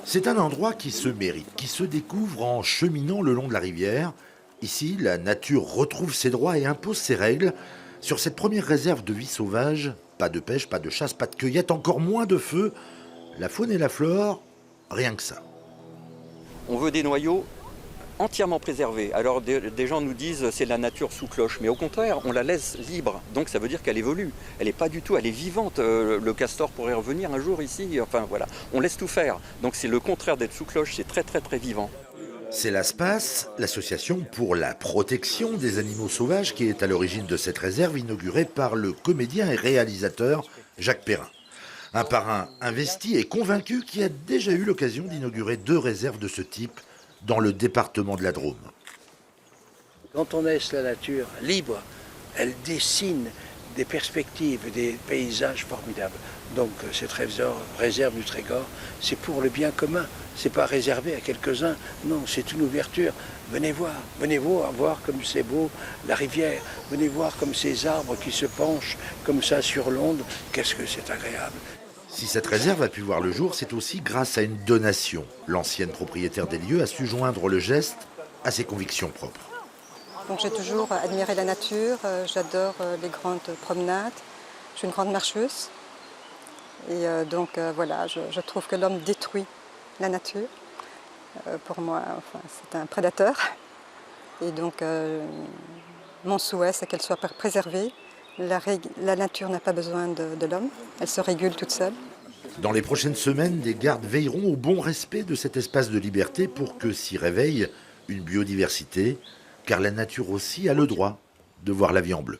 C'est un endroit qui se mérite, qui se découvre en cheminant le long de la rivière. Ici, la nature retrouve ses droits et impose ses règles. Sur cette première réserve de vie sauvage, pas de pêche, pas de chasse, pas de cueillette, encore moins de feu. La faune et la flore, rien que ça. On veut des noyaux entièrement préservés. Alors des gens nous disent c'est la nature sous cloche, mais au contraire, on la laisse libre. Donc ça veut dire qu'elle évolue. Elle n'est pas du tout, elle est vivante. Le castor pourrait revenir un jour ici. Enfin voilà, on laisse tout faire. Donc c'est le contraire d'être sous cloche, c'est très très très vivant. C'est l'ASPAS, l'association pour la protection des animaux sauvages, qui est à l'origine de cette réserve inaugurée par le comédien et réalisateur Jacques Perrin. Un parrain investi et convaincu qui a déjà eu l'occasion d'inaugurer 2 réserves de ce type dans le département de la Drôme. Quand on laisse la nature libre, elle dessine des perspectives, des paysages formidables. Donc cette réserve du Trégor, c'est pour le bien commun. C'est pas réservé à quelques-uns. Non, c'est une ouverture. Venez voir comme c'est beau la rivière. Venez voir comme ces arbres qui se penchent comme ça sur l'onde. Qu'est-ce que c'est agréable. Si cette réserve a pu voir le jour, c'est aussi grâce à une donation. L'ancienne propriétaire des lieux a su joindre le geste à ses convictions propres. Donc j'ai toujours admiré la nature, j'adore les grandes promenades. Je suis une grande marcheuse. Et voilà, je trouve que l'homme détruit la nature. Pour moi, enfin, c'est un prédateur. Et donc mon souhait, c'est qu'elle soit préservée. La nature n'a pas besoin de l'homme, elle se régule toute seule. Dans les prochaines semaines, des gardes veilleront au bon respect de cet espace de liberté pour que s'y réveille une biodiversité, car la nature aussi a le droit de voir la vie en bleu.